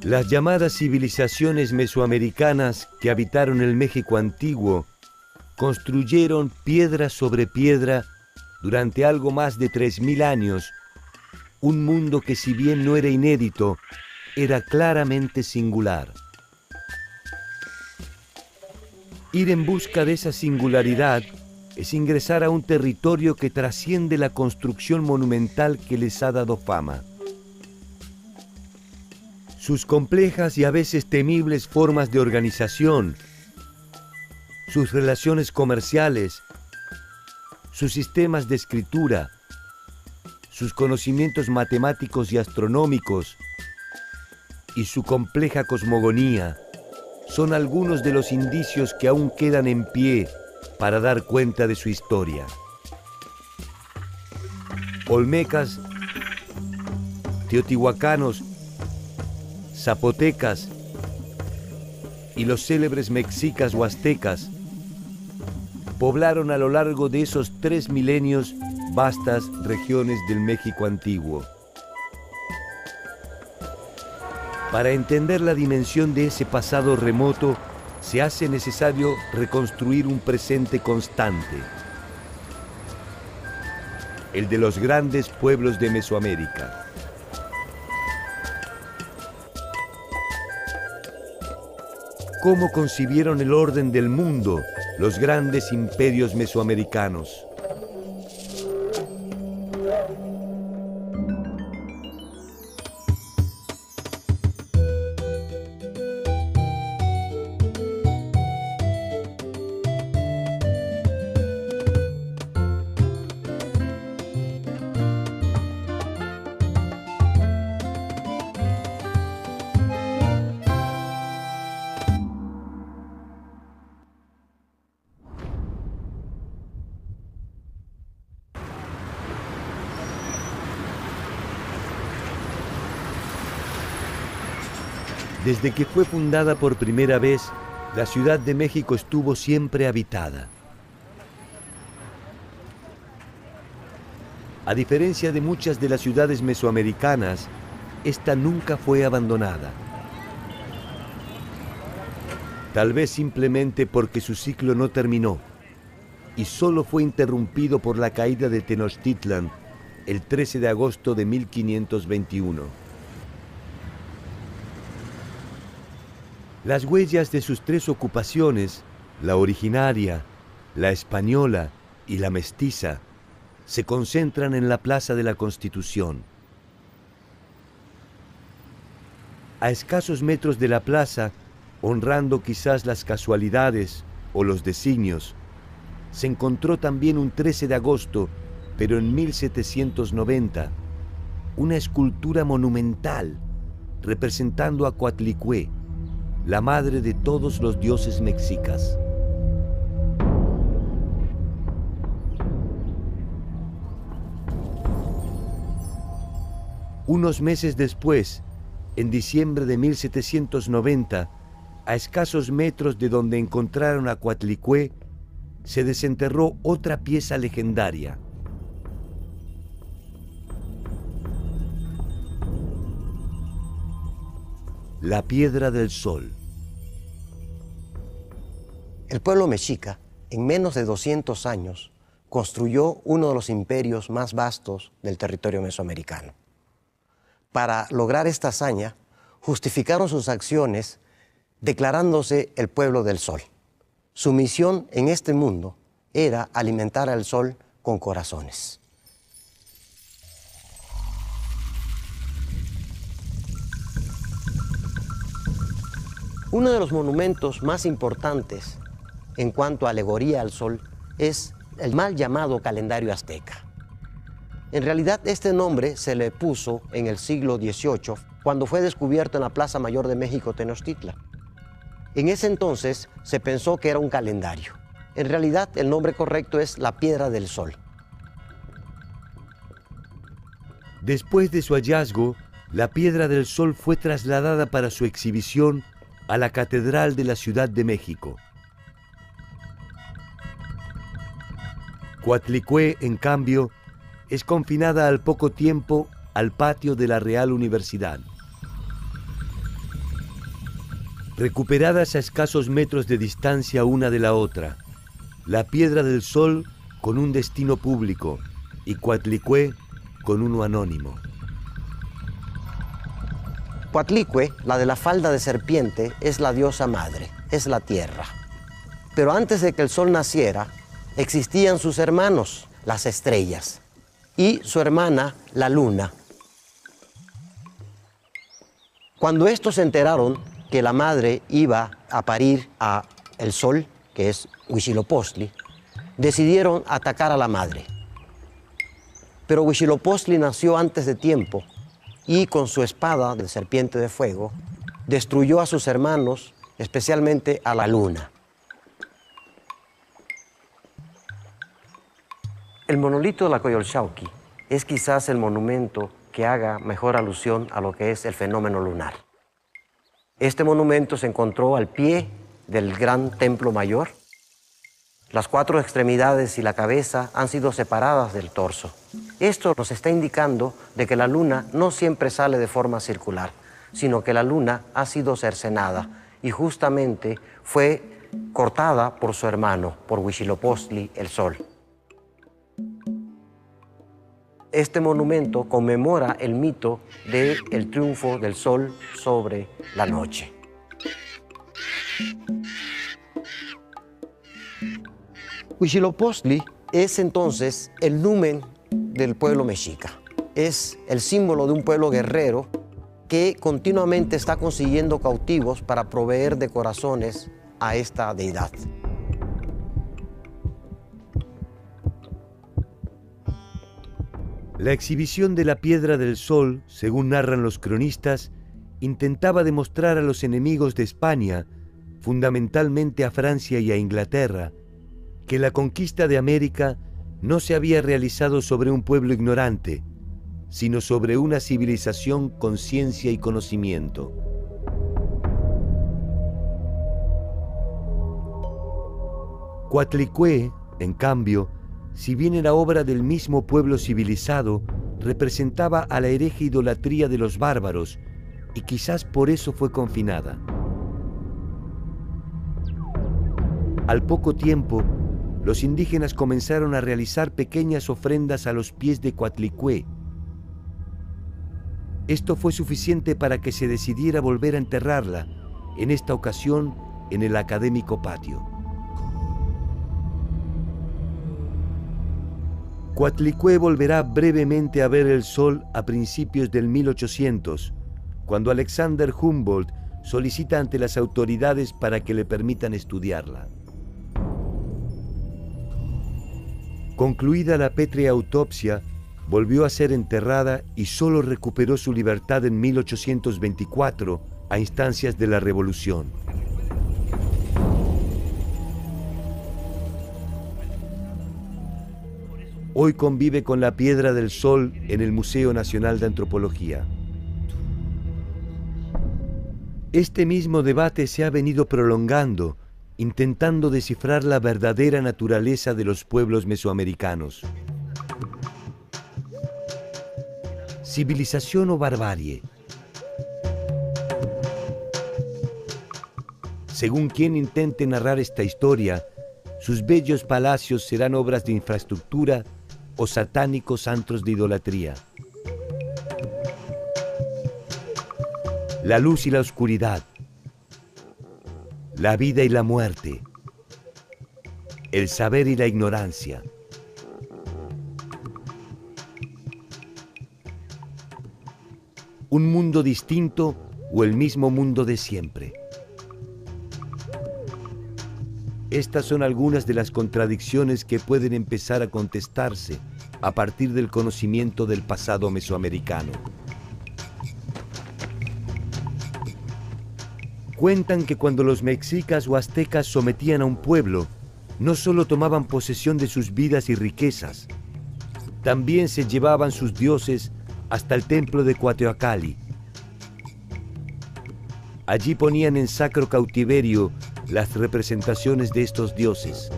Las llamadas civilizaciones mesoamericanas que habitaron el México antiguo construyeron piedra sobre piedra durante algo más de 3000 años, un mundo que, si bien no era inédito, era claramente singular. Ir en busca de esa singularidad es ingresar a un territorio que trasciende la construcción monumental que les ha dado fama. Sus complejas y a veces temibles formas de organización, sus relaciones comerciales, sus sistemas de escritura, sus conocimientos matemáticos y astronómicos y su compleja cosmogonía son algunos de los indicios que aún quedan en pie para dar cuenta de su historia. Olmecas, teotihuacanos, zapotecas y los célebres mexicas o aztecas poblaron a lo largo de esos 3 milenios vastas regiones del México antiguo. Para entender la dimensión de ese pasado remoto, se hace necesario reconstruir un presente constante, el de los grandes pueblos de Mesoamérica. ¿Cómo concibieron el orden del mundo los grandes imperios mesoamericanos? Desde que fue fundada por primera vez, la Ciudad de México estuvo siempre habitada. A diferencia de muchas de las ciudades mesoamericanas, esta nunca fue abandonada. Tal vez simplemente porque su ciclo no terminó y solo fue interrumpido por la caída de Tenochtitlan el 13 de agosto de 1521. Las huellas de sus 3 ocupaciones, la originaria, la española y la mestiza, se concentran en la Plaza de la Constitución. A escasos metros de la plaza, honrando quizás las casualidades o los designios, se encontró también un 13 de agosto, pero en 1790, una escultura monumental representando a Coatlicue, la madre de todos los dioses mexicas. Unos meses después, en diciembre de 1790, a escasos metros de donde encontraron a Coatlicue, se desenterró otra pieza legendaria. La Piedra del Sol. El pueblo mexica, en menos de 200 años, construyó uno de los imperios más vastos del territorio mesoamericano. Para lograr esta hazaña, justificaron sus acciones declarándose el pueblo del Sol. Su misión en este mundo era alimentar al Sol con corazones. Uno de los monumentos más importantes en cuanto a alegoría al Sol es el mal llamado calendario azteca. En realidad, este nombre se le puso en el siglo XVIII, cuando fue descubierto en la Plaza Mayor de México, Tenochtitlan. En ese entonces se pensó que era un calendario. En realidad, el nombre correcto es la Piedra del Sol. Después de su hallazgo, la Piedra del Sol fue trasladada para su exhibición a la Catedral de la Ciudad de México. Coatlicue, en cambio, es confinada al poco tiempo al patio de la Real Universidad. Recuperadas a escasos metros de distancia una de la otra, la Piedra del Sol con un destino público y Coatlicue con uno anónimo. Coatlicue, la de la falda de serpiente, es la diosa madre, es la tierra. Pero antes de que el sol naciera, existían sus hermanos, las estrellas, y su hermana, la luna. Cuando estos se enteraron que la madre iba a parir a el sol, que es Huitzilopochtli, decidieron atacar a la madre. Pero Huitzilopochtli nació antes de tiempo y con su espada de serpiente de fuego destruyó a sus hermanos, especialmente a la luna. El monolito de la Coyolxauhqui es quizás el monumento que haga mejor alusión a lo que es el fenómeno lunar. Este monumento se encontró al pie del gran templo mayor. Las cuatro extremidades y la cabeza han sido separadas del torso. Esto nos está indicando de que la luna no siempre sale de forma circular, sino que la luna ha sido cercenada y justamente fue cortada por su hermano, por Huitzilopochtli, el sol. Este monumento conmemora el mito del triunfo del sol sobre la noche. Huitzilopochtli es entonces el numen del pueblo mexica. Es el símbolo de un pueblo guerrero que continuamente está consiguiendo cautivos para proveer de corazones a esta deidad. La exhibición de la Piedra del Sol, según narran los cronistas, intentaba demostrar a los enemigos de España, fundamentalmente a Francia y a Inglaterra, que la conquista de América no se había realizado sobre un pueblo ignorante, sino sobre una civilización con ciencia y conocimiento. Coatlicue, en cambio, si bien era obra del mismo pueblo civilizado, representaba a la hereje idolatría de los bárbaros y quizás por eso fue confinada. Al poco tiempo, los indígenas comenzaron a realizar pequeñas ofrendas a los pies de Coatlicue. Esto fue suficiente para que se decidiera volver a enterrarla, en esta ocasión en el académico patio. Coatlicue volverá brevemente a ver el sol a principios del 1800, cuando Alexander Humboldt solicita ante las autoridades para que le permitan estudiarla. Concluida la pétrea autopsia, volvió a ser enterrada y solo recuperó su libertad en 1824 a instancias de la Revolución. Hoy convive con la Piedra del Sol en el Museo Nacional de Antropología. Este mismo debate se ha venido prolongando, intentando descifrar la verdadera naturaleza de los pueblos mesoamericanos. ¿Civilización o barbarie? Según quien intente narrar esta historia, sus bellos palacios serán obras de infraestructura o satánicos antros de idolatría. La luz y la oscuridad, la vida y la muerte, el saber y la ignorancia. ¿Un mundo distinto o el mismo mundo de siempre? Estas son algunas de las contradicciones que pueden empezar a contestarse a partir del conocimiento del pasado mesoamericano. Cuentan que cuando los mexicas o aztecas sometían a un pueblo, no solo tomaban posesión de sus vidas y riquezas, también se llevaban sus dioses hasta el templo de Coatlicue. Allí ponían en sacro cautiverio las representaciones de estos dioses.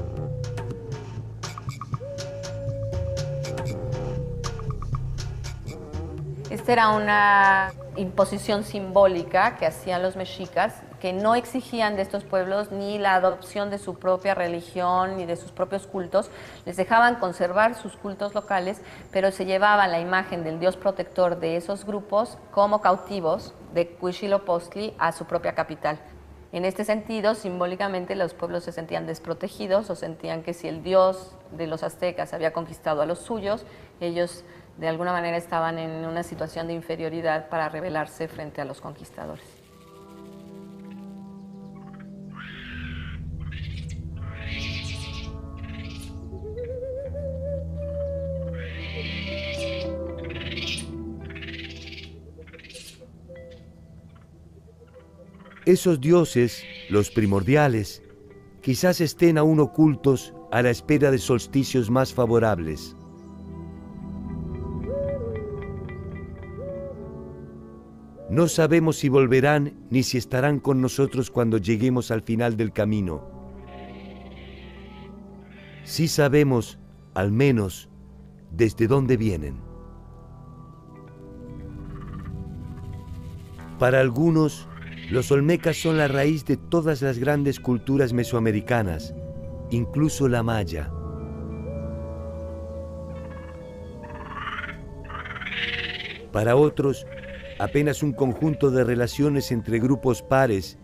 Esta era una imposición simbólica que hacían los mexicas, que no exigían de estos pueblos ni la adopción de su propia religión ni de sus propios cultos. Les dejaban conservar sus cultos locales, pero se llevaban la imagen del dios protector de esos grupos como cautivos de Huitzilopochtli a su propia capital. En este sentido, simbólicamente, los pueblos se sentían desprotegidos o sentían que si el dios de los aztecas había conquistado a los suyos, ellos de alguna manera estaban en una situación de inferioridad para rebelarse frente a los conquistadores. Esos dioses, los primordiales, quizás estén aún ocultos a la espera de solsticios más favorables. No sabemos si volverán ni si estarán con nosotros cuando lleguemos al final del camino. Sí sabemos, al menos, desde dónde vienen. Para algunos, los olmecas son la raíz de todas las grandes culturas mesoamericanas, incluso la maya. Para otros, apenas un conjunto de relaciones entre grupos pares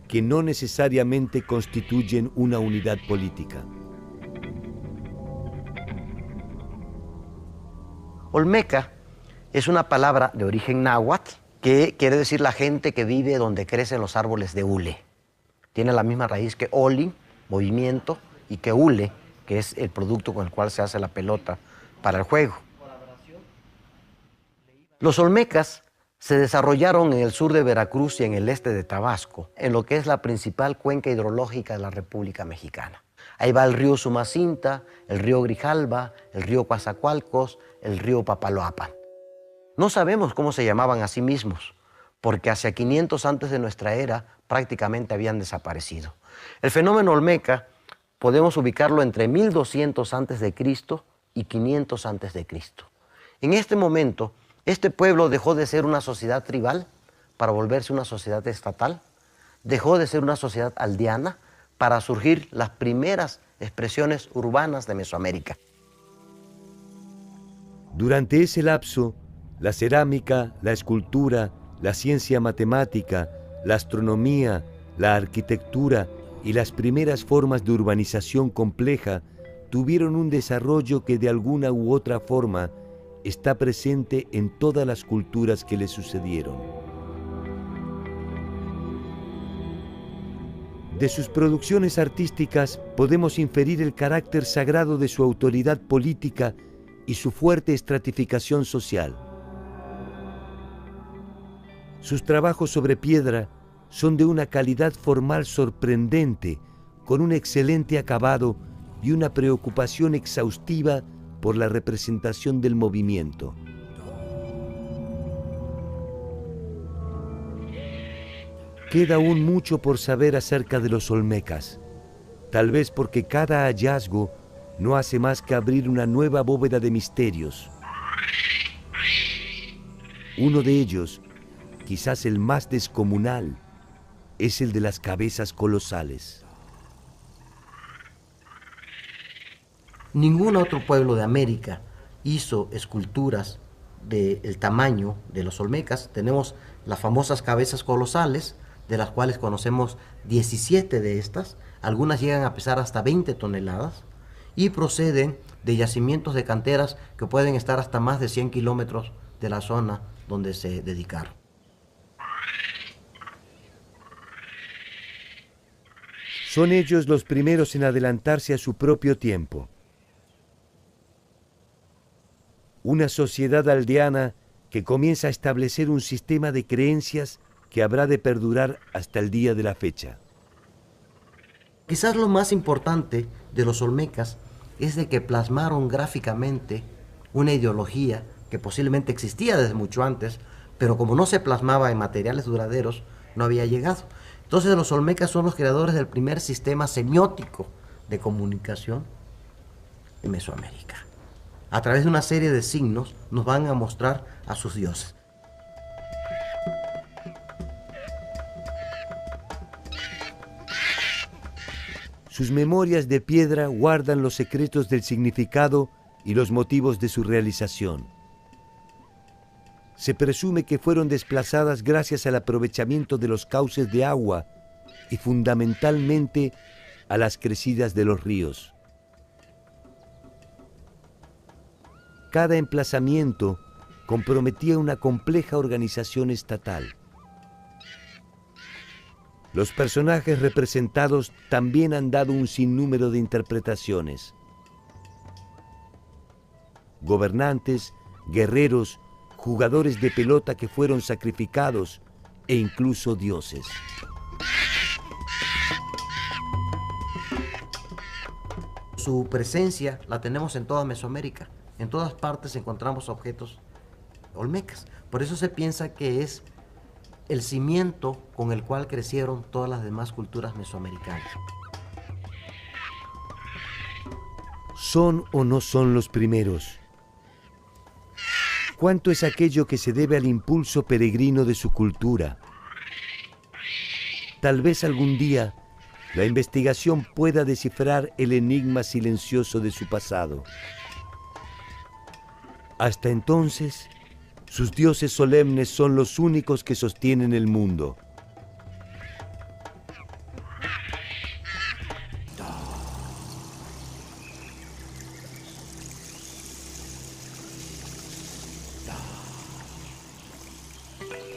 que no necesariamente constituyen una unidad política. Olmeca es una palabra de origen náhuatl que quiere decir la gente que vive donde crecen los árboles de hule. Tiene la misma raíz que oli, movimiento, y que hule, que es el producto con el cual se hace la pelota para el juego. Los olmecas se desarrollaron en el sur de Veracruz y en el este de Tabasco, en lo que es la principal cuenca hidrológica de la República Mexicana. Ahí va el río Sumacinta, el río Grijalba, el río Coatzacoalcos, el río Papaloapan. No sabemos cómo se llamaban a sí mismos, porque hacia 500 antes de nuestra era prácticamente habían desaparecido. El fenómeno olmeca podemos ubicarlo entre 1200 antes de Cristo y 500 antes de Cristo. En este momento, este pueblo dejó de ser una sociedad tribal para volverse una sociedad estatal, dejó de ser una sociedad aldeana para surgir las primeras expresiones urbanas de Mesoamérica. Durante ese lapso, la cerámica, la escultura, la ciencia matemática, la astronomía, la arquitectura y las primeras formas de urbanización compleja tuvieron un desarrollo que de alguna u otra forma está presente en todas las culturas que le sucedieron. De sus producciones artísticas podemos inferir el carácter sagrado de su autoridad política y su fuerte estratificación social. Sus trabajos sobre piedra son de una calidad formal sorprendente, con un excelente acabado y una preocupación exhaustiva por la representación del movimiento. Queda aún mucho por saber acerca de los olmecas, tal vez porque cada hallazgo no hace más que abrir una nueva bóveda de misterios. Uno de ellos, quizás el más descomunal, es el de las cabezas colosales. Ningún otro pueblo de América hizo esculturas del tamaño de los olmecas. Tenemos las famosas cabezas colosales, de las cuales conocemos 17 de estas. Algunas llegan a pesar hasta 20 toneladas y proceden de yacimientos de canteras que pueden estar hasta más de 100 kilómetros de la zona donde se dedicaron. Son ellos los primeros en adelantarse a su propio tiempo. Una sociedad aldeana que comienza a establecer un sistema de creencias que habrá de perdurar hasta el día de la fecha. Quizás lo más importante de los olmecas es de que plasmaron gráficamente una ideología que posiblemente existía desde mucho antes, pero como no se plasmaba en materiales duraderos, no había llegado. Entonces los olmecas son los creadores del primer sistema semiótico de comunicación en Mesoamérica. A través de una serie de signos nos van a mostrar a sus dioses. Sus memorias de piedra guardan los secretos del significado y los motivos de su realización. Se presume que fueron desplazadas gracias al aprovechamiento de los cauces de agua y fundamentalmente a las crecidas de los ríos. Cada emplazamiento comprometía una compleja organización estatal. Los personajes representados también han dado un sinnúmero de interpretaciones. Gobernantes, guerreros, jugadores de pelota que fueron sacrificados e incluso dioses. Su presencia la tenemos en toda Mesoamérica. En todas partes encontramos objetos olmecas. Por eso se piensa que es el cimiento con el cual crecieron todas las demás culturas mesoamericanas. ¿Son o no son los primeros? ¿Cuánto es aquello que se debe al impulso peregrino de su cultura? Tal vez algún día la investigación pueda descifrar el enigma silencioso de su pasado. Hasta entonces, sus dioses solemnes son los únicos que sostienen el mundo.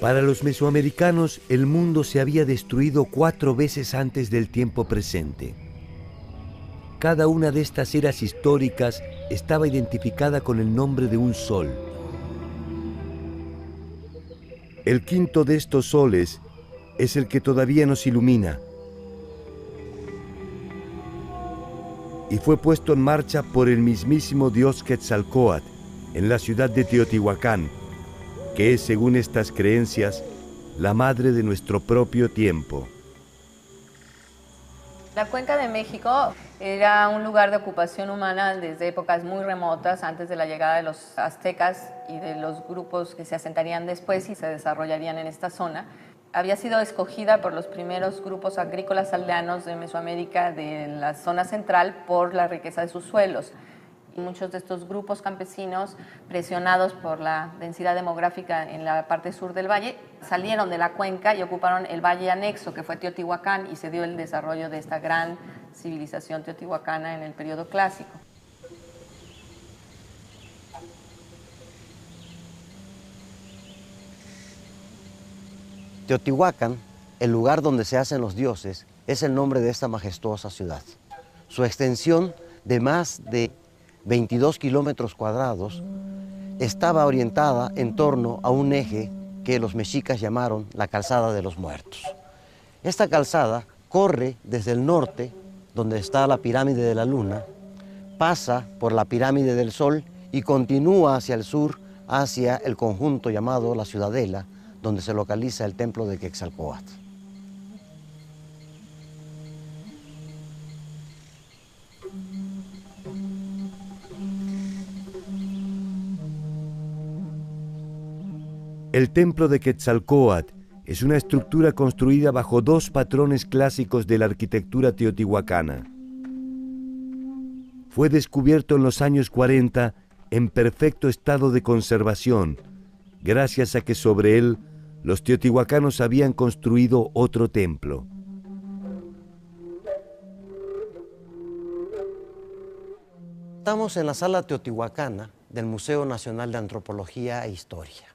Para los mesoamericanos, el mundo se había destruido 4 veces antes del tiempo presente. Cada una de estas eras históricas estaba identificada con el nombre de un sol. El quinto de estos soles es el que todavía nos ilumina y fue puesto en marcha por el mismísimo dios Quetzalcóatl en la ciudad de Teotihuacán, que es, según estas creencias, la madre de nuestro propio tiempo. La Cuenca de México era un lugar de ocupación humana desde épocas muy remotas, antes de la llegada de los aztecas y de los grupos que se asentarían después y se desarrollarían en esta zona. Había sido escogida por los primeros grupos agrícolas aldeanos de Mesoamérica de la zona central por la riqueza de sus suelos. Y muchos de estos grupos campesinos, presionados por la densidad demográfica en la parte sur del valle, salieron de la cuenca y ocuparon el valle anexo, que fue Teotihuacán, y se dio el desarrollo de esta gran civilización teotihuacana en el periodo clásico. Teotihuacán, el lugar donde se hacen los dioses, es el nombre de esta majestuosa ciudad. Su extensión de más de 22 kilómetros cuadrados estaba orientada en torno a un eje que los mexicas llamaron la Calzada de los Muertos. Esta calzada corre desde el norte, donde está la pirámide de la Luna, pasa por la pirámide del Sol y continúa hacia el sur, hacia el conjunto llamado la Ciudadela, donde se localiza el templo de Quetzalcóatl. El templo de Quetzalcóatl es una estructura construida bajo 2 patrones clásicos de la arquitectura teotihuacana. Fue descubierto en los años 40 en perfecto estado de conservación, gracias a que sobre él los teotihuacanos habían construido otro templo. Estamos en la sala teotihuacana del Museo Nacional de Antropología e Historia.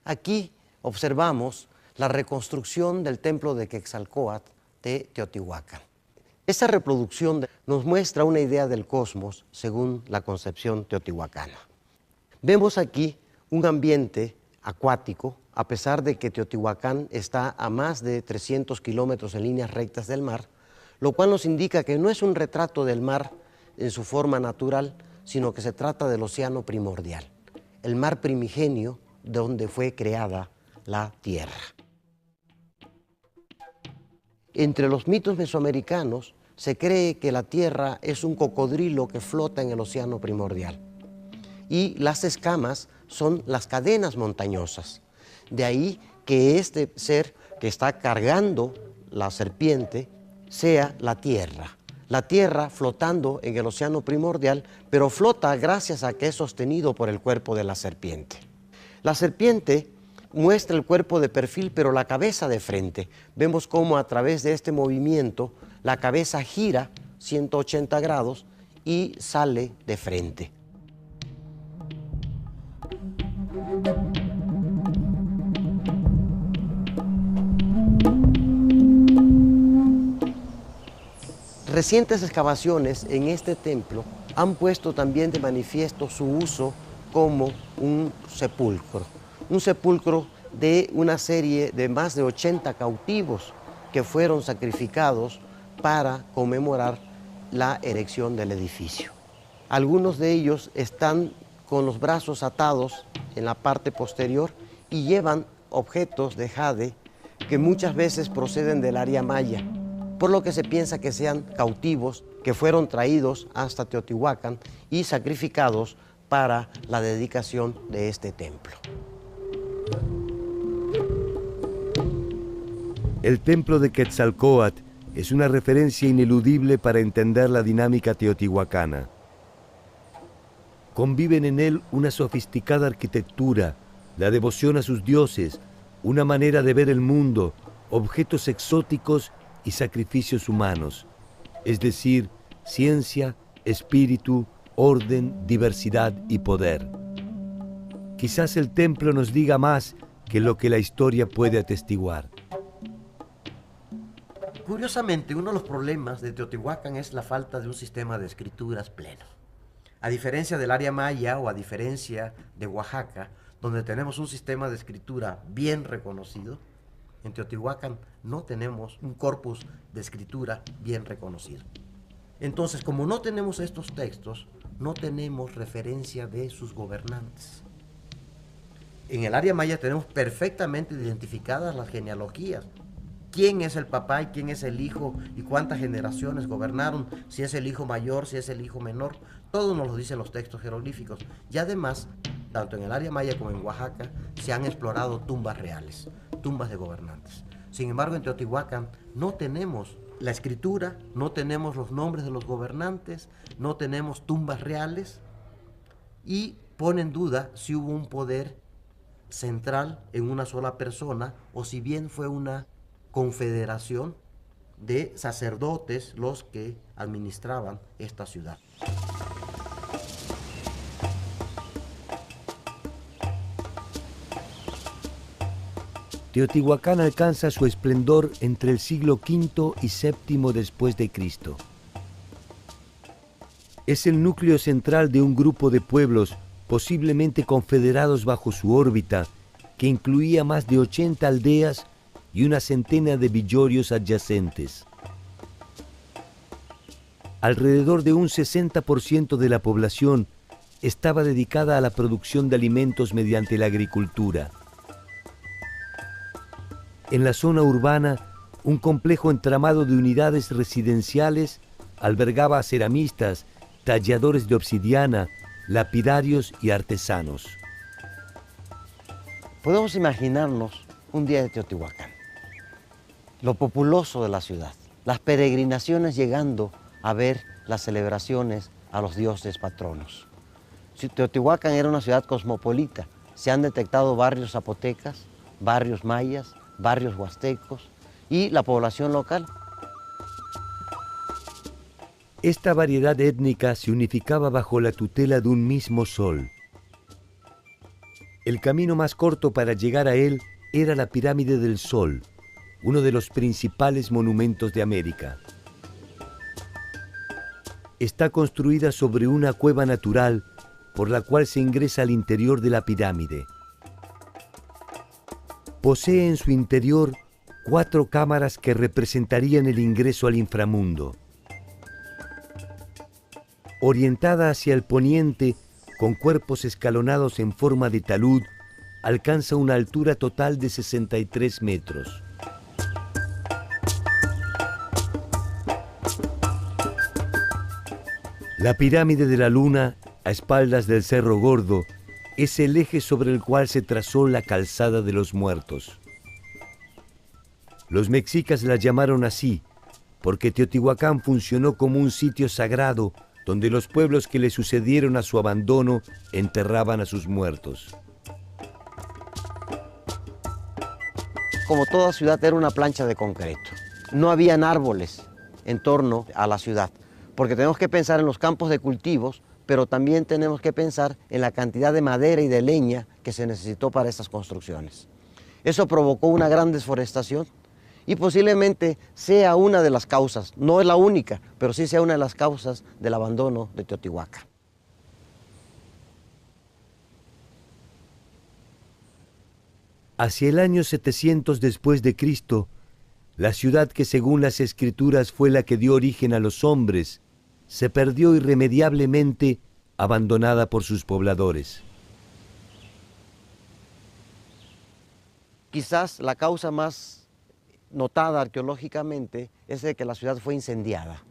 Aquí observamos la reconstrucción del templo de Quetzalcóatl de Teotihuacán. Esta reproducción nos muestra una idea del cosmos según la concepción teotihuacana. Vemos aquí un ambiente acuático, a pesar de que Teotihuacán está a más de 300 kilómetros en líneas rectas del mar, lo cual nos indica que no es un retrato del mar en su forma natural, sino que se trata del océano primordial. el mar primigenio donde fue creada la tierra. Entre los mitos mesoamericanos se cree que la tierra es un cocodrilo que flota en el océano primordial y las escamas son las cadenas montañosas. De ahí que este ser que está cargando la serpiente sea la tierra flotando en el océano primordial, pero flota gracias a que es sostenido por el cuerpo de la serpiente. La serpiente muestra el cuerpo de perfil, pero la cabeza de frente. Vemos cómo a través de este movimiento la cabeza gira 180 grados y sale de frente. Recientes excavaciones en este templo han puesto también de manifiesto su uso como un sepulcro de una serie de más de 80 cautivos que fueron sacrificados para conmemorar la erección del edificio. Algunos de ellos están con los brazos atados en la parte posterior y llevan objetos de jade que muchas veces proceden del área maya, por lo que se piensa que sean cautivos que fueron traídos hasta Teotihuacán y sacrificados para la dedicación de este templo. El templo de Quetzalcóatl es una referencia ineludible para entender la dinámica teotihuacana. Conviven en él una sofisticada arquitectura, la devoción a sus dioses, una manera de ver el mundo, objetos exóticos y sacrificios humanos, es decir, ciencia, espíritu, orden, diversidad y poder. Quizás el templo nos diga más que lo que la historia puede atestiguar. Curiosamente, uno de los problemas de Teotihuacán es la falta de un sistema de escrituras pleno. A diferencia del área maya o a diferencia de Oaxaca, donde tenemos un sistema de escritura bien reconocido, en Teotihuacán no tenemos un corpus de escritura bien reconocido. Entonces, como no tenemos estos textos, no tenemos referencia de sus gobernantes. En el área maya tenemos perfectamente identificadas las genealogías. ¿Quién es el papá y quién es el hijo y cuántas generaciones gobernaron? Si es el hijo mayor, si es el hijo menor. Todo nos lo dicen los textos jeroglíficos. Y además, tanto en el área maya como en Oaxaca, se han explorado tumbas reales, tumbas de gobernantes. Sin embargo, en Teotihuacán no tenemos la escritura, no tenemos los nombres de los gobernantes, no tenemos tumbas reales y pone en duda si hubo un poder central en una sola persona o si bien fue una confederación de sacerdotes los que administraban esta ciudad. Teotihuacán alcanza su esplendor entre el siglo V y VII después de Cristo. Es el núcleo central de un grupo de pueblos posiblemente confederados bajo su órbita, que incluía más de 80 aldeas y una centena de villorios adyacentes. Alrededor de un 60% de la población estaba dedicada a la producción de alimentos mediante la agricultura. En la zona urbana, un complejo entramado de unidades residenciales albergaba a ceramistas, talladores de obsidiana, lapidarios y artesanos. Podemos imaginarnos un día de Teotihuacán, lo populoso de la ciudad, las peregrinaciones llegando a ver las celebraciones a los dioses patronos. Teotihuacán era una ciudad cosmopolita, se han detectado barrios zapotecas, barrios mayas, barrios huastecos y la población local. Esta variedad étnica se unificaba bajo la tutela de un mismo sol. El camino más corto para llegar a él era la Pirámide del Sol, uno de los principales monumentos de América. Está construida sobre una cueva natural por la cual se ingresa al interior de la pirámide. Posee en su interior 4 cámaras que representarían el ingreso al inframundo. Orientada hacia el poniente, con cuerpos escalonados en forma de talud, alcanza una altura total de 63 metros. La pirámide de la Luna, a espaldas del Cerro Gordo, es el eje sobre el cual se trazó la calzada de los muertos. Los mexicas la llamaron así, porque Teotihuacán funcionó como un sitio sagrado donde los pueblos que le sucedieron a su abandono enterraban a sus muertos. Como toda ciudad era una plancha de concreto. No habían árboles en torno a la ciudad, porque tenemos que pensar en los campos de cultivos, pero también tenemos que pensar en la cantidad de madera y de leña que se necesitó para estas construcciones. Eso provocó una gran desforestación y posiblemente sea una de las causas, no es la única, pero sí sea una de las causas del abandono de Teotihuacán. Hacia el año 700 después de Cristo, la ciudad que según las escrituras fue la que dio origen a los hombres, se perdió irremediablemente, abandonada por sus pobladores. Quizás la causa más notada arqueológicamente es de que la ciudad fue incendiada.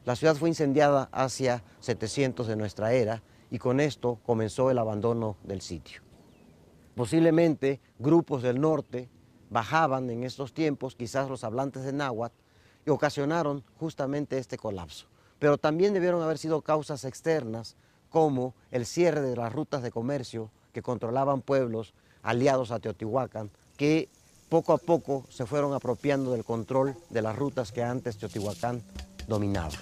La ciudad fue incendiada hacia 700 de nuestra era y con esto comenzó el abandono del sitio. Posiblemente grupos del norte bajaban en estos tiempos, quizás los hablantes de náhuatl, y ocasionaron justamente este colapso. Pero también debieron haber sido causas externas, como el cierre de las rutas de comercio que controlaban pueblos aliados a Teotihuacán, que poco a poco se fueron apropiando del control de las rutas que antes Teotihuacán dominaba.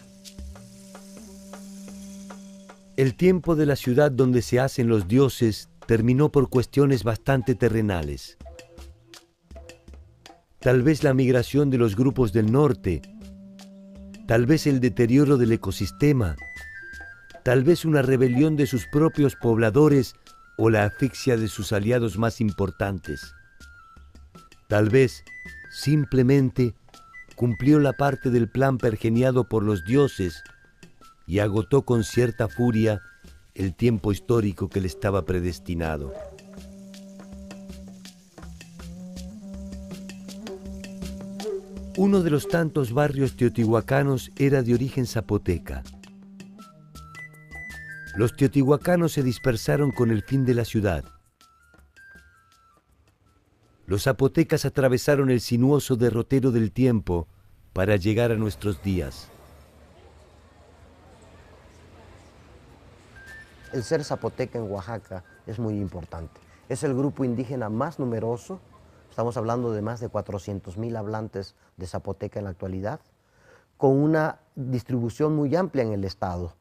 El tiempo de la ciudad donde se hacen los dioses terminó por cuestiones bastante terrenales. Tal vez la migración de los grupos del norte, tal vez el deterioro del ecosistema, tal vez una rebelión de sus propios pobladores o la asfixia de sus aliados más importantes. Tal vez, simplemente, cumplió la parte del plan pergeniado por los dioses y agotó con cierta furia el tiempo histórico que le estaba predestinado. Uno de los tantos barrios teotihuacanos era de origen zapoteca. Los teotihuacanos se dispersaron con el fin de la ciudad. Los zapotecas atravesaron el sinuoso derrotero del tiempo para llegar a nuestros días. El ser zapoteca en Oaxaca es muy importante. Es el grupo indígena más numeroso, estamos hablando de más de 400,000 hablantes de zapoteca en la actualidad, con una distribución muy amplia en el estado.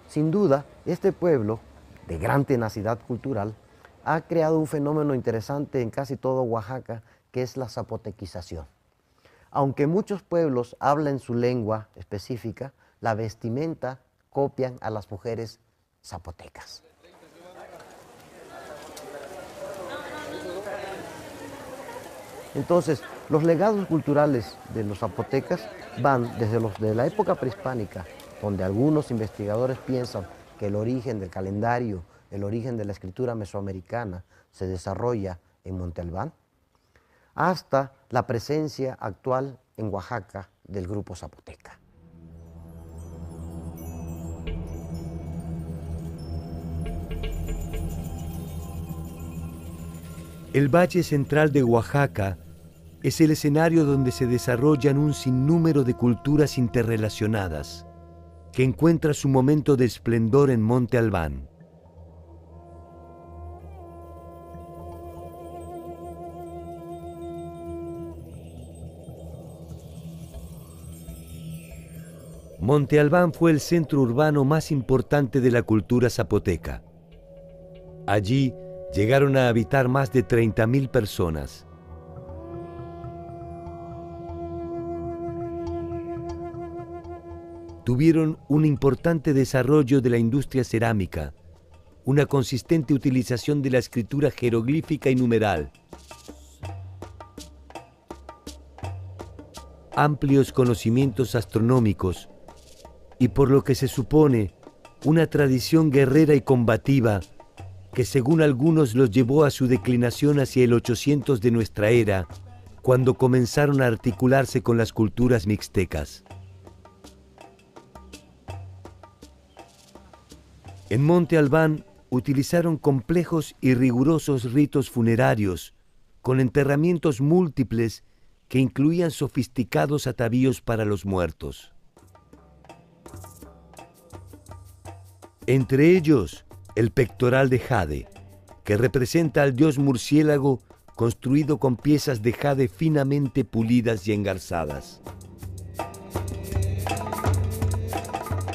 Sin duda, este pueblo, de gran tenacidad cultural, ha creado un fenómeno interesante en casi todo Oaxaca, que es la zapotequización. Aunque muchos pueblos hablan su lengua específica, la vestimenta copian a las mujeres zapotecas. Entonces, los legados culturales de los zapotecas van desde los de la época prehispánica, donde algunos investigadores piensan que el origen del calendario, el origen de la escritura mesoamericana se desarrolla en Monte Albán, hasta la presencia actual en Oaxaca del grupo zapoteca. El Valle Central de Oaxaca es el escenario donde se desarrollan un sinnúmero de culturas interrelacionadas, que encuentra su momento de esplendor en Monte Albán. Monte Albán fue el centro urbano más importante de la cultura zapoteca. Allí llegaron a habitar más de 30,000 personas. Tuvieron un importante desarrollo de la industria cerámica, una consistente utilización de la escritura jeroglífica y numeral. amplios conocimientos astronómicos y por lo que se supone una tradición guerrera y combativa que según algunos los llevó a su declinación hacia el 800 de nuestra era, cuando comenzaron a articularse con las culturas mixtecas. En Monte Albán utilizaron complejos y rigurosos ritos funerarios, con enterramientos múltiples que incluían sofisticados atavíos para los muertos. Entre ellos, el pectoral de jade, que representa al dios murciélago construido con piezas de jade finamente pulidas y engarzadas.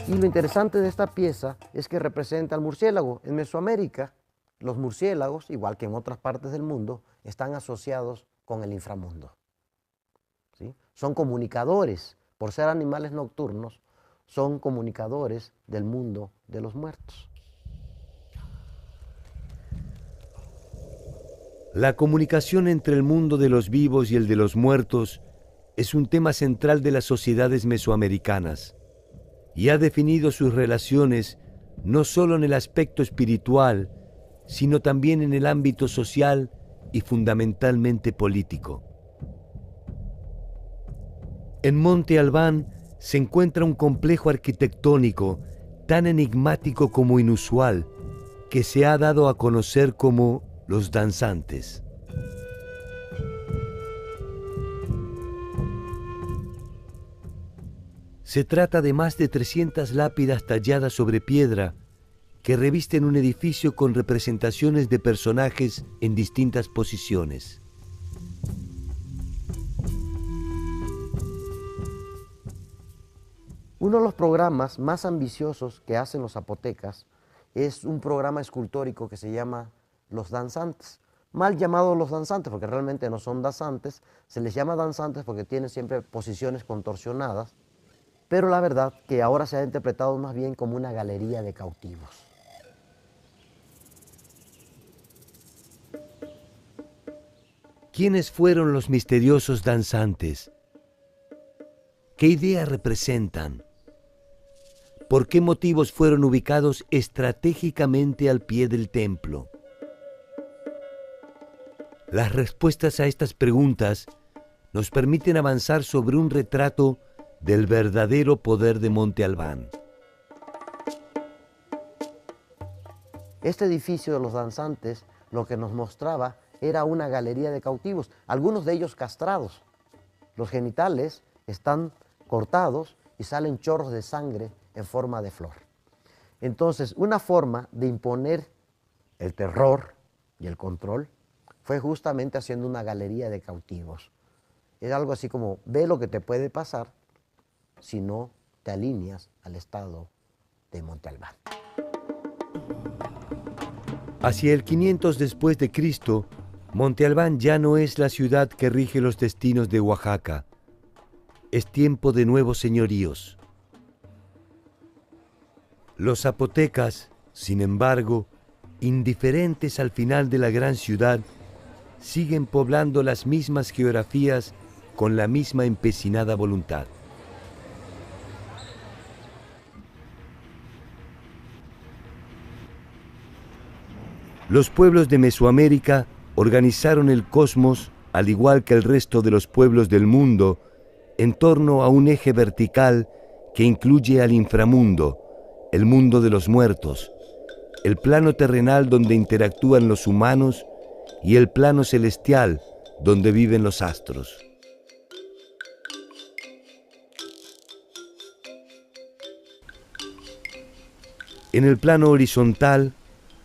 Y lo interesante de esta pieza es que representa al murciélago. En Mesoamérica, los murciélagos, igual que en otras partes del mundo, están asociados con el inframundo. ¿Sí? Son comunicadores, por ser animales nocturnos, son comunicadores del mundo de los muertos. La comunicación entre el mundo de los vivos y el de los muertos es un tema central de las sociedades mesoamericanas y ha definido sus relaciones no solo en el aspecto espiritual, sino también en el ámbito social y fundamentalmente político. En Monte Albán se encuentra un complejo arquitectónico tan enigmático como inusual que se ha dado a conocer como los danzantes. Se trata de más de 300 lápidas talladas sobre piedra que revisten un edificio con representaciones de personajes en distintas posiciones. Uno de los programas más ambiciosos que hacen los zapotecas es un programa escultórico que se llama Los Danzantes. Mal llamados los danzantes, porque realmente no son danzantes, se les llama danzantes porque tienen siempre posiciones contorsionadas, pero la verdad que ahora se ha interpretado más bien como una galería de cautivos. ¿Quiénes fueron los misteriosos danzantes? ¿Qué idea representan? ¿Por qué motivos fueron ubicados estratégicamente al pie del templo? Las respuestas a estas preguntas nos permiten avanzar sobre un retrato del verdadero poder de Monte Albán. Este edificio de los danzantes lo que nos mostraba era una galería de cautivos, algunos de ellos castrados. Los genitales están cortados y salen chorros de sangre en forma de flor. Entonces, una forma de imponer el terror y el control fue justamente haciendo una galería de cautivos. Es algo así como, ve lo que te puede pasar si no te alineas al estado de Monte Albán. Hacia el 500 después de Cristo, Monte Albán ya no es la ciudad que rige los destinos de Oaxaca. Es tiempo de nuevos señoríos. Los zapotecas, sin embargo, indiferentes al final de la gran ciudad, siguen poblando las mismas geografías con la misma empecinada voluntad. Los pueblos de Mesoamérica organizaron el cosmos, al igual que el resto de los pueblos del mundo, en torno a un eje vertical que incluye al inframundo, el mundo de los muertos, el plano terrenal donde interactúan los humanos y el plano celestial donde viven los astros. En el plano horizontal,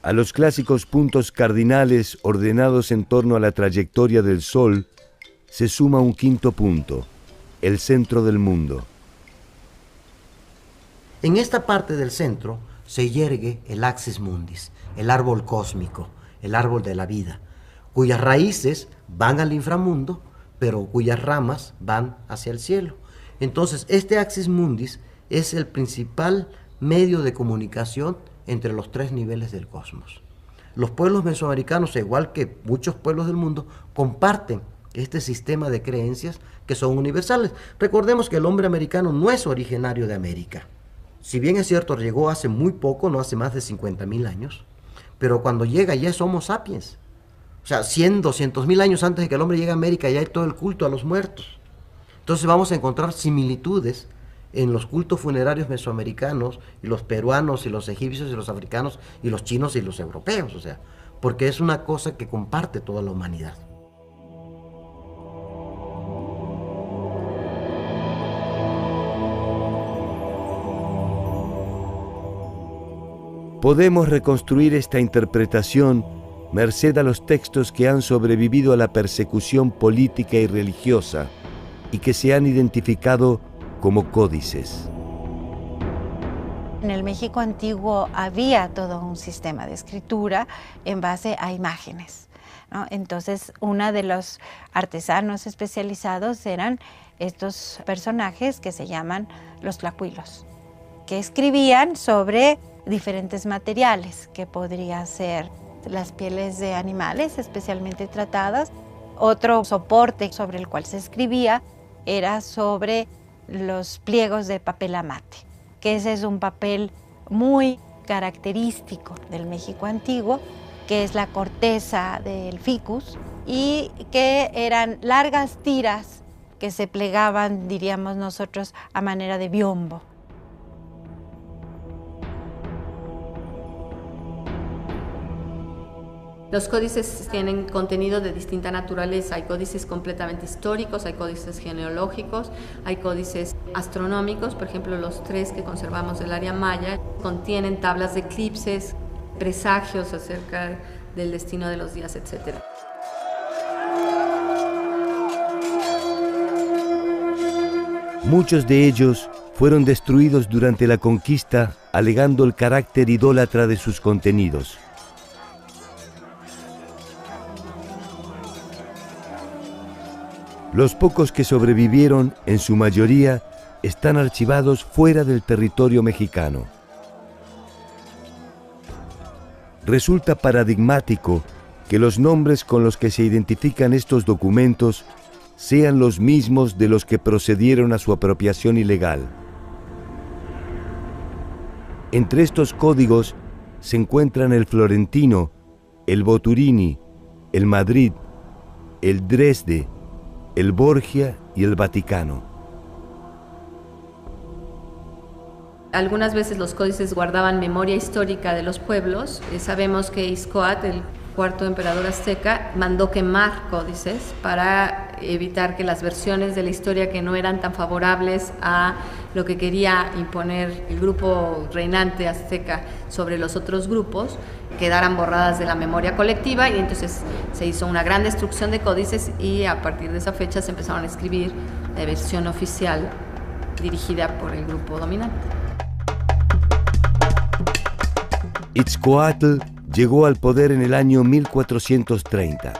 a los clásicos puntos cardinales ordenados en torno a la trayectoria del Sol, se suma un quinto punto, el centro del mundo. En esta parte del centro se yergue el Axis Mundis, el árbol cósmico, el árbol de la vida, cuyas raíces van al inframundo, pero cuyas ramas van hacia el cielo. Entonces, este Axis Mundis es el principal medio de comunicación entre los tres niveles del cosmos. Los pueblos mesoamericanos, igual que muchos pueblos del mundo, comparten este sistema de creencias que son universales. Recordemos que el hombre americano no es originario de América. Si bien es cierto, llegó hace muy poco, no hace más de 50.000 años, pero cuando llega ya es Homo sapiens. O sea, 100, 200.000 años antes de que el hombre llegue a América ya hay todo el culto a los muertos. Entonces vamos a encontrar similitudes en los cultos funerarios mesoamericanos, y los peruanos, y los egipcios, y los africanos, y los chinos, y los europeos, o sea, porque es una cosa que comparte toda la humanidad. Podemos reconstruir esta interpretación merced a los textos que han sobrevivido a la persecución política y religiosa y que se han identificado como códices. En el México antiguo había todo un sistema de escritura en base a imágenes, ¿no? Entonces, uno de los artesanos especializados eran estos personajes que se llaman los tlacuilos, que escribían sobre diferentes materiales, que podrían ser las pieles de animales especialmente tratadas. Otro soporte sobre el cual se escribía era sobre los pliegos de papel amate, que ese es un papel muy característico del México antiguo, que es la corteza del ficus, y que eran largas tiras que se plegaban, diríamos nosotros, a manera de biombo. Los códices tienen contenido de distinta naturaleza. Hay códices completamente históricos, hay códices genealógicos, hay códices astronómicos. Por ejemplo, los 3 que conservamos del área maya contienen tablas de eclipses, presagios acerca del destino de los días, etc. Muchos de ellos fueron destruidos durante la conquista, alegando el carácter idólatra de sus contenidos. Los pocos que sobrevivieron, en su mayoría, están archivados fuera del territorio mexicano. Resulta paradigmático que los nombres con los que se identifican estos documentos sean los mismos de los que procedieron a su apropiación ilegal. Entre estos códigos se encuentran el florentino, el Boturini, el Madrid, el Dresde, el Borgia y el Vaticano. Algunas veces los códices guardaban memoria histórica de los pueblos. Sabemos que Ixcoatl, el cuarto emperador azteca, mandó quemar códices para evitar que las versiones de la historia que no eran tan favorables a lo que quería imponer el grupo reinante azteca sobre los otros grupos quedaran borradas de la memoria colectiva, y entonces se hizo una gran destrucción de códices, y a partir de esa fecha se empezaron a escribir la versión oficial dirigida por el grupo dominante. Ixcoatl llegó al poder en el año 1430.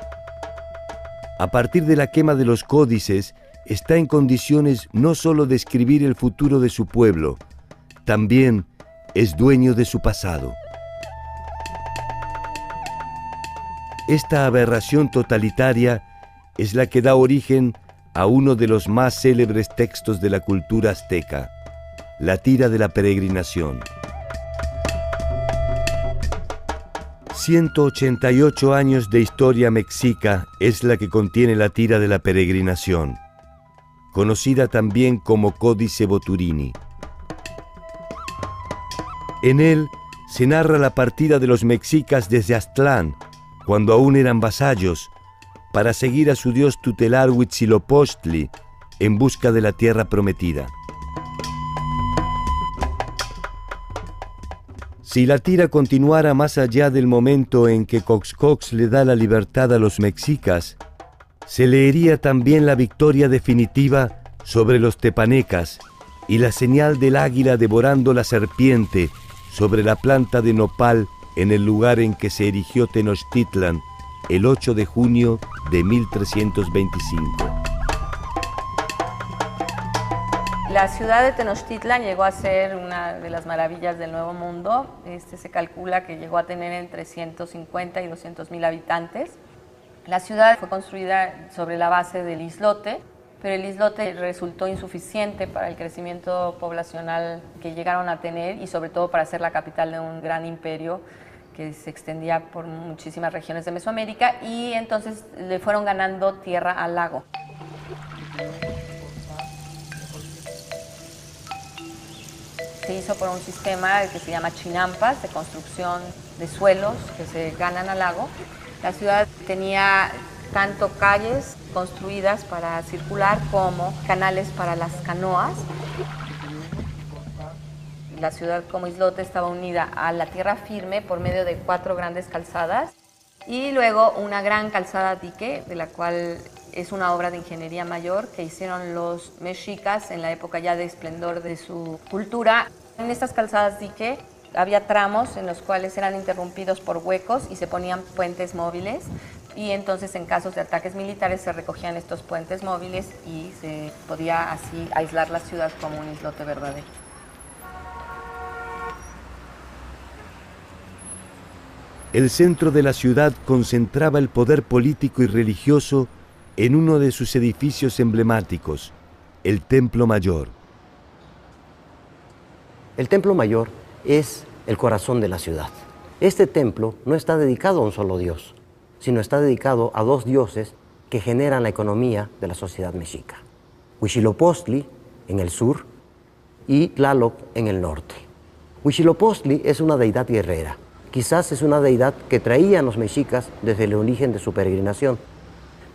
A partir de la quema de los códices, está en condiciones no solo de escribir el futuro de su pueblo, también es dueño de su pasado. Esta aberración totalitaria es la que da origen a uno de los más célebres textos de la cultura azteca, la Tira de la Peregrinación. 188 años de historia mexica es la que contiene la Tira de la Peregrinación, conocida también como Códice Boturini. En él se narra la partida de los mexicas desde Aztlán, cuando aún eran vasallos, para seguir a su dios tutelar Huitzilopochtli en busca de la tierra prometida. Si la tira continuara más allá del momento en que Coxcox le da la libertad a los mexicas, se leería también la victoria definitiva sobre los tepanecas y la señal del águila devorando la serpiente sobre la planta de nopal en el lugar en que se erigió Tenochtitlan el 8 de junio de 1325. La ciudad de Tenochtitlan llegó a ser una de las maravillas del Nuevo Mundo. Se calcula que llegó a tener entre 150 y 200.000 habitantes. La ciudad fue construida sobre la base del islote, pero el islote resultó insuficiente para el crecimiento poblacional que llegaron a tener y sobre todo para ser la capital de un gran imperio que se extendía por muchísimas regiones de Mesoamérica, y entonces le fueron ganando tierra al lago. Se hizo por un sistema que se llama chinampas, de construcción de suelos que se ganan al lago. La ciudad tenía tanto calles construidas para circular como canales para las canoas. La ciudad como islote estaba unida a la tierra firme por medio de 4 grandes calzadas y luego una gran calzada dique, de la cual es una obra de ingeniería mayor que hicieron los mexicas en la época ya de esplendor de su cultura. En estas calzadas dique había tramos en los cuales eran interrumpidos por huecos y se ponían puentes móviles, y entonces en casos de ataques militares se recogían estos puentes móviles y se podía así aislar la ciudad como un islote verdadero. El centro de la ciudad concentraba el poder político y religioso en uno de sus edificios emblemáticos, el Templo Mayor. El Templo Mayor es el corazón de la ciudad. Este templo no está dedicado a un solo dios, sino está dedicado a 2 dioses que generan la economía de la sociedad mexica: Huitzilopochtli en el sur y Tlaloc en el norte. Huitzilopochtli es una deidad guerrera. Quizás es una deidad que traían los mexicas desde el origen de su peregrinación,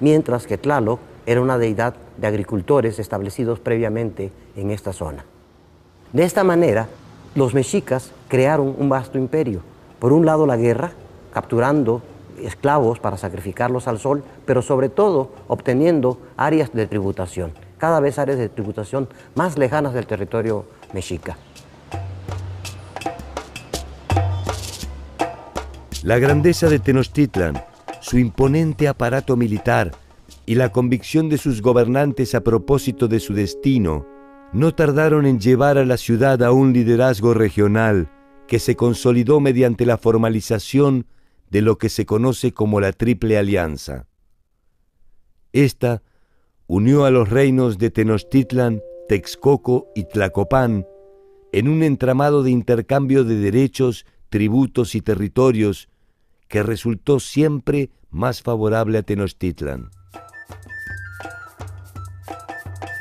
mientras que Tlaloc era una deidad de agricultores establecidos previamente en esta zona. De esta manera, los mexicas crearon un vasto imperio. Por un lado la guerra, capturando esclavos para sacrificarlos al sol, pero sobre todo obteniendo áreas de tributación, cada vez áreas de tributación más lejanas del territorio mexica. La grandeza de Tenochtitlan, su imponente aparato militar y la convicción de sus gobernantes a propósito de su destino no tardaron en llevar a la ciudad a un liderazgo regional que se consolidó mediante la formalización de lo que se conoce como la Triple Alianza. Esta unió a los reinos de Tenochtitlan, Texcoco y Tlacopan en un entramado de intercambio de derechos, tributos y territorios que resultó siempre más favorable a Tenochtitlan.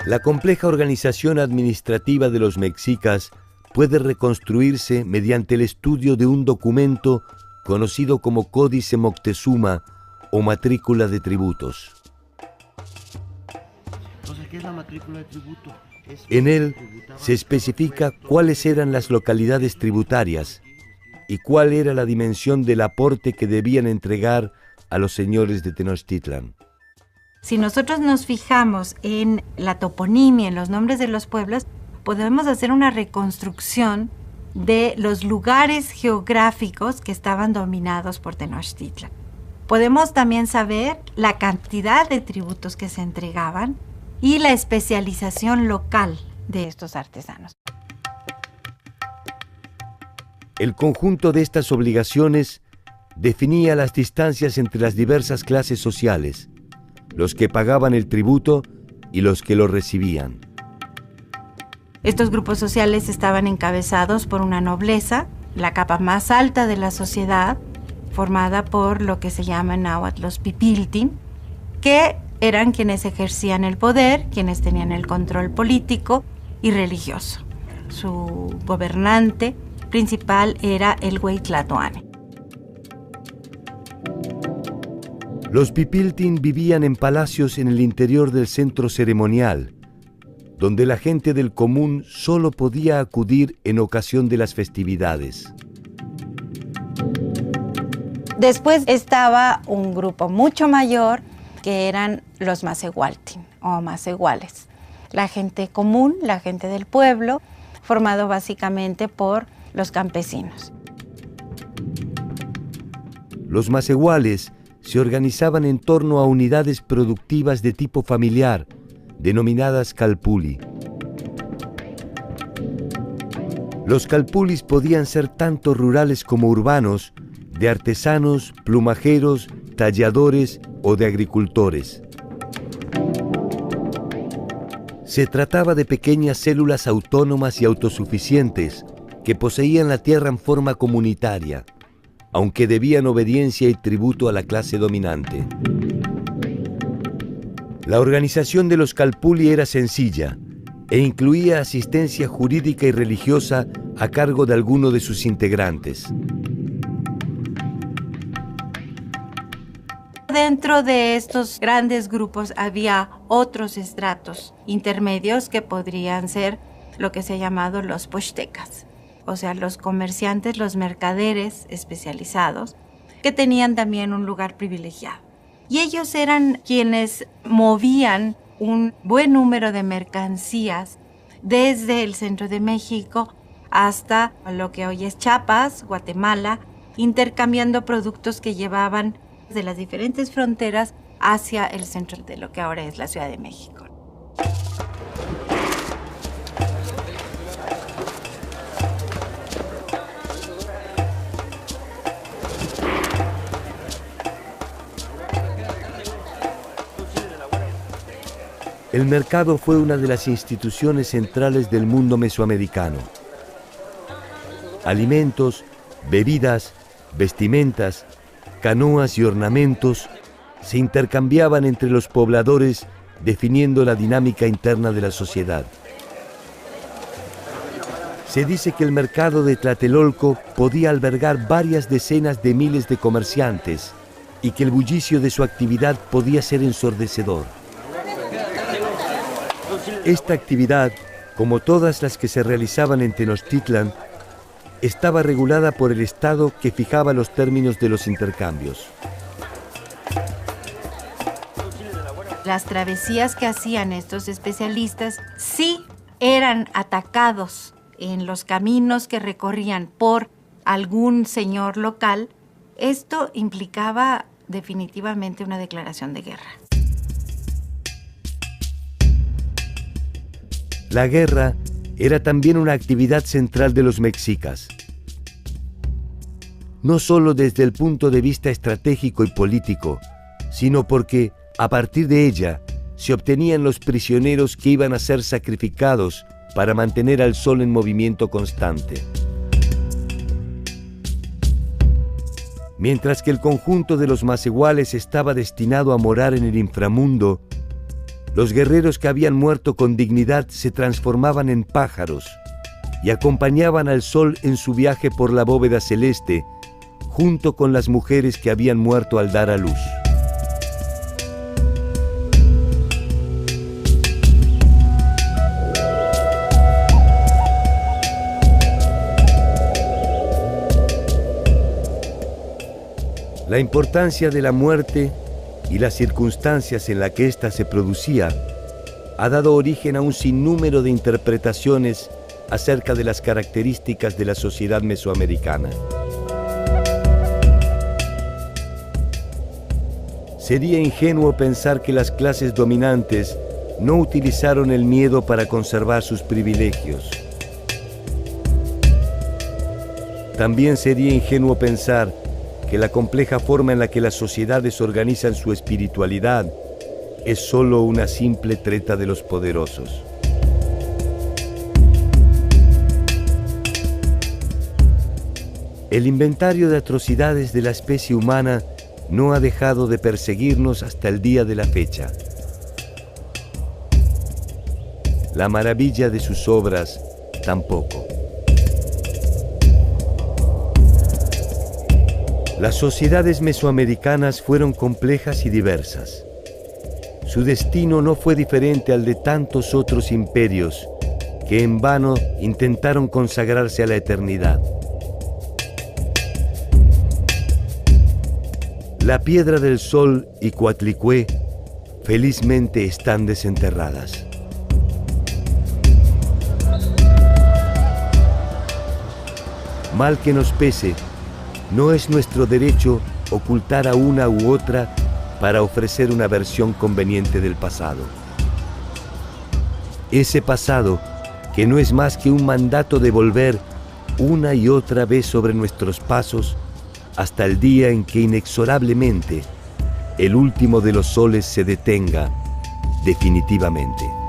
La compleja organización administrativa de los mexicas puede reconstruirse mediante el estudio de un documento conocido como Códice Moctezuma o Matrícula de Tributos. ¿Qué es la matrícula de tributo? En él se especifica cuáles eran las localidades tributarias y cuál era la dimensión del aporte que debían entregar a los señores de Tenochtitlan. Si nosotros nos fijamos en la toponimia, en los nombres de los pueblos, podemos hacer una reconstrucción de los lugares geográficos que estaban dominados por Tenochtitlan. Podemos también saber la cantidad de tributos que se entregaban y la especialización local de estos artesanos. El conjunto de estas obligaciones definía las distancias entre las diversas clases sociales, los que pagaban el tributo y los que lo recibían. Estos grupos sociales estaban encabezados por una nobleza, la capa más alta de la sociedad, formada por lo que se llama en náhuatl los pipiltin, que eran quienes ejercían el poder, quienes tenían el control político y religioso. Su gobernante principal era el Güey Tlatoani. Los pipiltin vivían en palacios en el interior del centro ceremonial, donde la gente del común solo podía acudir en ocasión de las festividades. Después estaba un grupo mucho mayor, que eran los macehualtin o macehuales. La gente común, la gente del pueblo, formado básicamente por los campesinos. Los macehuales se organizaban en torno a unidades productivas de tipo familiar, denominadas calpuli. Los calpulis podían ser tanto rurales como urbanos, de artesanos, plumajeros, talladores o de agricultores. Se trataba de pequeñas células autónomas y autosuficientes que poseían la tierra en forma comunitaria, aunque debían obediencia y tributo a la clase dominante. La organización de los Calpulli era sencilla e incluía asistencia jurídica y religiosa a cargo de alguno de sus integrantes. Dentro de estos grandes grupos había otros estratos intermedios que podrían ser lo que se ha llamado los pochtecas, o sea, los comerciantes, los mercaderes especializados, que tenían también un lugar privilegiado. Y ellos eran quienes movían un buen número de mercancías desde el centro de México hasta lo que hoy es Chiapas, Guatemala, intercambiando productos que llevaban de las diferentes fronteras hacia el centro de lo que ahora es la Ciudad de México. El mercado fue una de las instituciones centrales del mundo mesoamericano. Alimentos, bebidas, vestimentas, canoas y ornamentos se intercambiaban entre los pobladores, definiendo la dinámica interna de la sociedad. Se dice que el mercado de Tlatelolco podía albergar varias decenas de miles de comerciantes y que el bullicio de su actividad podía ser ensordecedor. Esta actividad, como todas las que se realizaban en Tenochtitlan, estaba regulada por el Estado que fijaba los términos de los intercambios. Las travesías que hacían estos especialistas sí eran atacados en los caminos que recorrían por algún señor local. Esto implicaba definitivamente una declaración de guerra. La guerra era también una actividad central de los mexicas. No solo desde el punto de vista estratégico y político, sino porque, a partir de ella, se obtenían los prisioneros que iban a ser sacrificados para mantener al sol en movimiento constante. Mientras que el conjunto de los macehuales estaba destinado a morar en el inframundo, los guerreros que habían muerto con dignidad se transformaban en pájaros y acompañaban al sol en su viaje por la bóveda celeste, junto con las mujeres que habían muerto al dar a luz. La importancia de la muerte y las circunstancias en las que ésta se producía ha dado origen a un sinnúmero de interpretaciones acerca de las características de la sociedad mesoamericana. Sería ingenuo pensar que las clases dominantes no utilizaron el miedo para conservar sus privilegios. También sería ingenuo pensar que la compleja forma en la que las sociedades organizan su espiritualidad es solo una simple treta de los poderosos. El inventario de atrocidades de la especie humana no ha dejado de perseguirnos hasta el día de la fecha. La maravilla de sus obras tampoco. Las sociedades mesoamericanas fueron complejas y diversas. Su destino no fue diferente al de tantos otros imperios que en vano intentaron consagrarse a la eternidad. La Piedra del Sol y Coatlicue felizmente están desenterradas. Mal que nos pese, no es nuestro derecho ocultar a una u otra para ofrecer una versión conveniente del pasado. Ese pasado, que no es más que un mandato de volver una y otra vez sobre nuestros pasos hasta el día en que inexorablemente el último de los soles se detenga definitivamente.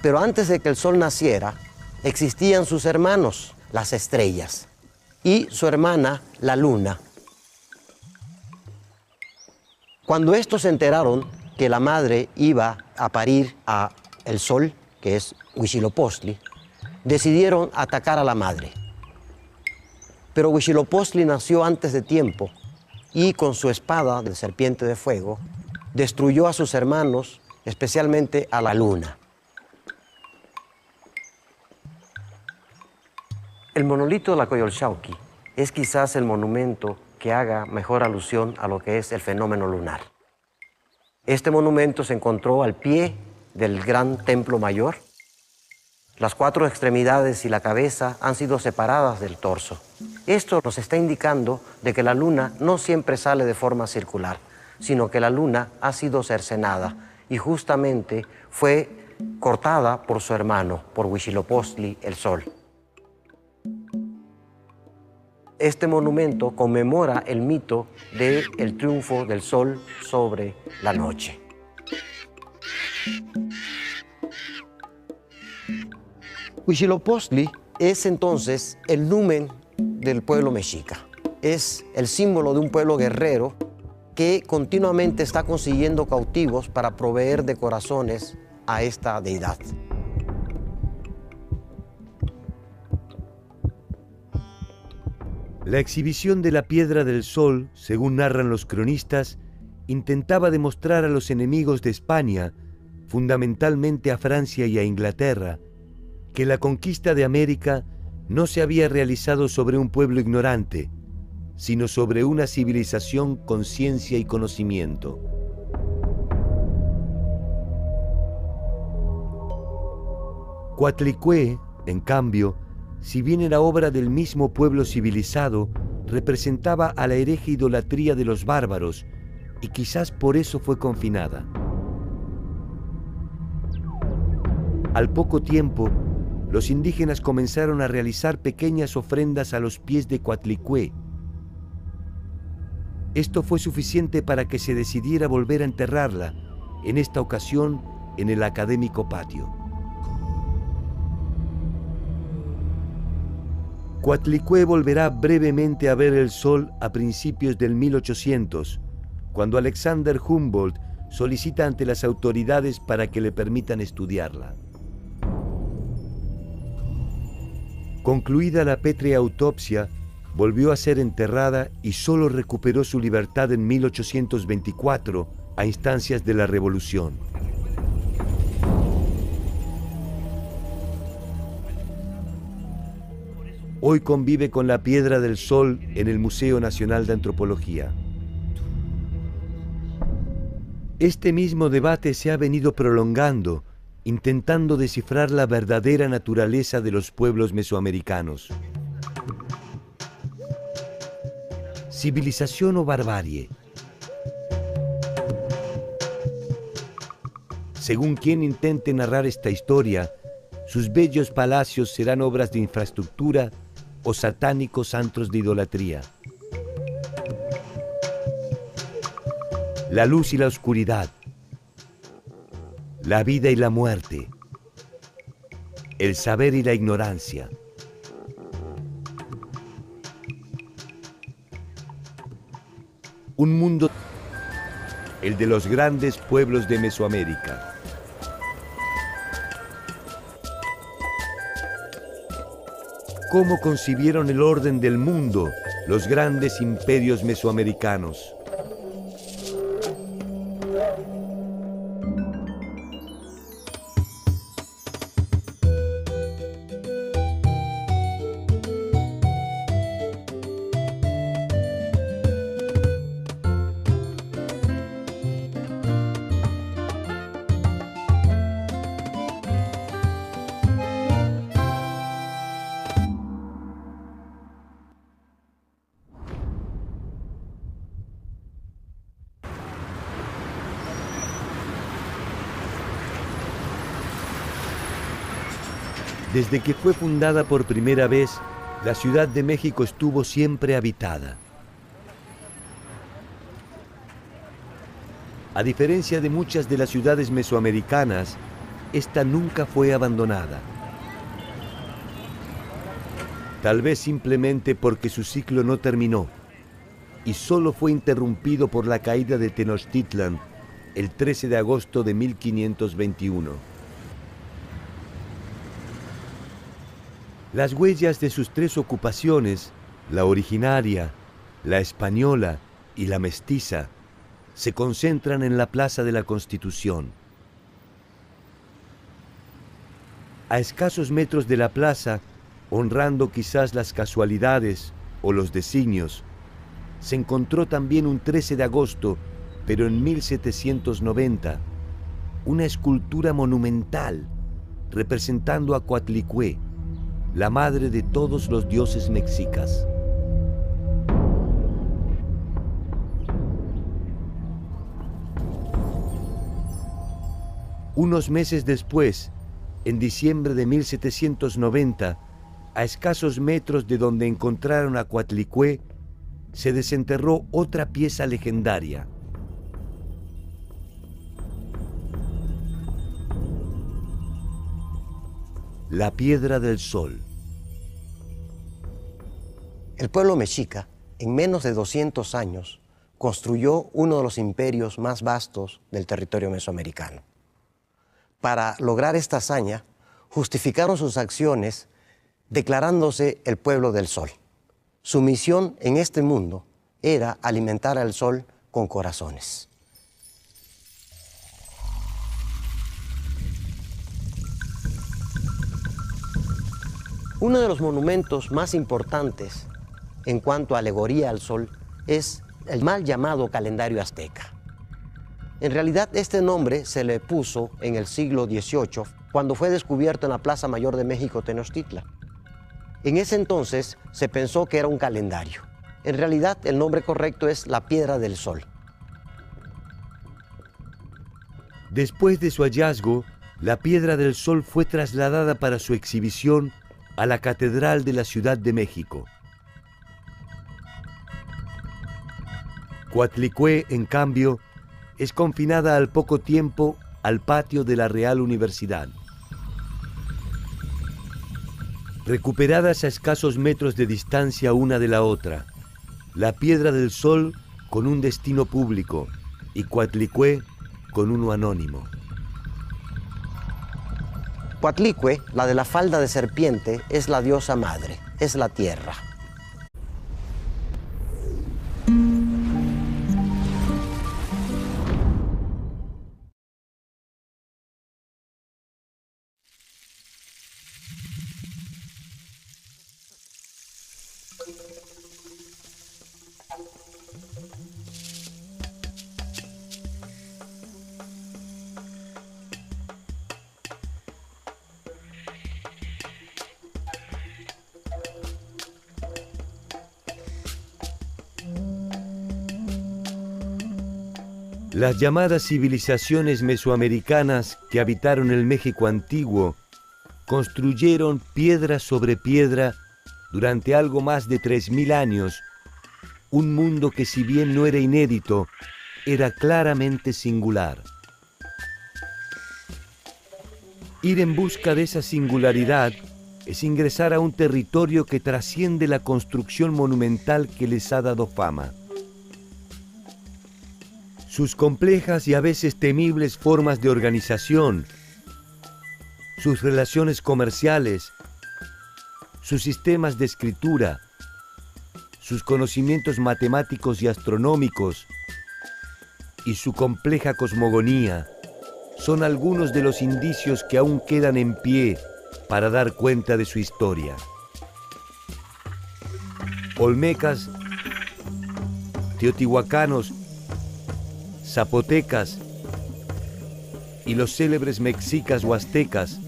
Pero antes de que el sol naciera, existían sus hermanos, las estrellas, y su hermana, la luna. Cuando estos se enteraron que la madre iba a parir a el sol, que es Huitzilopochtli, decidieron atacar a la madre. Pero Huitzilopochtli nació antes de tiempo y con su espada de serpiente de fuego destruyó a sus hermanos, especialmente a la luna. El monolito de la Coyolxauhqui es quizás el monumento que haga mejor alusión a lo que es el fenómeno lunar. Este monumento se encontró al pie del gran templo mayor. Las cuatro extremidades y la cabeza han sido separadas del torso. Esto nos está indicando de que la luna no siempre sale de forma circular, sino que la luna ha sido cercenada y justamente fue cortada por su hermano, por Huitzilopochtli, el sol. Este monumento conmemora el mito del triunfo del sol sobre la noche. Huitzilopochtli es entonces el numen del pueblo mexica. Es el símbolo de un pueblo guerrero que continuamente está consiguiendo cautivos para proveer de corazones a esta deidad. La exhibición de la Piedra del Sol, según narran los cronistas, intentaba demostrar a los enemigos de España, fundamentalmente a Francia y a Inglaterra, que la conquista de América no se había realizado sobre un pueblo ignorante, sino sobre una civilización con ciencia y conocimiento. Coatlicue, en cambio, si bien era obra del mismo pueblo civilizado, representaba a la hereje idolatría de los bárbaros y quizás por eso fue confinada. Al poco tiempo, los indígenas comenzaron a realizar pequeñas ofrendas a los pies de Coatlicue. Esto fue suficiente para que se decidiera volver a enterrarla, en esta ocasión en el académico patio. Coatlicue volverá brevemente a ver el sol a principios del 1800, cuando Alexander Humboldt solicita ante las autoridades para que le permitan estudiarla. Concluida la pétrea autopsia, volvió a ser enterrada y solo recuperó su libertad en 1824 a instancias de la Revolución. Hoy convive con la Piedra del Sol en el Museo Nacional de Antropología. Este mismo debate se ha venido prolongando, intentando descifrar la verdadera naturaleza de los pueblos mesoamericanos. ¿Civilización o barbarie? Según quien intente narrar esta historia, Sus bellos palacios serán obras de infraestructura o satánicos antros de idolatría. La luz y la oscuridad, la vida y la muerte, el saber y la ignorancia. Un mundo, el de los grandes pueblos de Mesoamérica. ¿Cómo concibieron el orden del mundo los grandes imperios mesoamericanos? Desde que fue fundada por primera vez, la Ciudad de México estuvo siempre habitada. A diferencia de muchas de las ciudades mesoamericanas, esta nunca fue abandonada. Tal vez simplemente porque su ciclo no terminó y solo fue interrumpido por la caída de Tenochtitlan el 13 de agosto de 1521. Las huellas de sus tres ocupaciones, la originaria, la española y la mestiza, se concentran en la Plaza de la Constitución. A escasos metros de la plaza, honrando quizás las casualidades o los designios, se encontró también un 13 de agosto, pero en 1790, una escultura monumental representando a Coatlicue, la madre de todos los dioses mexicas. Unos meses después, en diciembre de 1790, a escasos metros de donde encontraron a Coatlicue, se desenterró otra pieza legendaria. La Piedra del Sol. El pueblo mexica, en menos de 200 años, construyó uno de los imperios más vastos del territorio mesoamericano. Para lograr esta hazaña, justificaron sus acciones declarándose el pueblo del Sol. Su misión en este mundo era alimentar al Sol con corazones. Uno de los monumentos más importantes en cuanto a alegoría al Sol es el mal llamado calendario azteca. En realidad este nombre se le puso en el siglo XVIII cuando fue descubierto en la Plaza Mayor de México, Tenochtitlan. En ese entonces se pensó que era un calendario. En realidad el nombre correcto es la Piedra del Sol. Después de su hallazgo, la Piedra del Sol fue trasladada para su exhibición a la Catedral de la Ciudad de México. Coatlicue, en cambio, es confinada al poco tiempo al patio de la Real Universidad. Recuperadas a escasos metros de distancia una de la otra, la Piedra del Sol con un destino público y Coatlicue con uno anónimo. Coatlicue, la de la falda de serpiente, es la diosa madre, es la tierra. Las llamadas civilizaciones mesoamericanas que habitaron el México antiguo construyeron piedra sobre piedra durante algo más de 3000 años un mundo que, si bien no era inédito, era claramente singular. Ir en busca de esa singularidad es ingresar a un territorio que trasciende la construcción monumental que les ha dado fama. Sus complejas y a veces temibles formas de organización, sus relaciones comerciales, sus sistemas de escritura, sus conocimientos matemáticos y astronómicos y su compleja cosmogonía son algunos de los indicios que aún quedan en pie para dar cuenta de su historia. Olmecas, teotihuacanos, zapotecas y los célebres mexicas o aztecas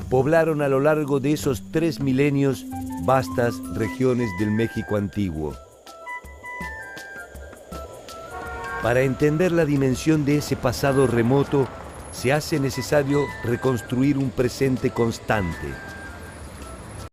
poblaron a lo largo de esos 3 milenios vastas regiones del México antiguo. Para entender la dimensión de ese pasado remoto, se hace necesario reconstruir un presente constante.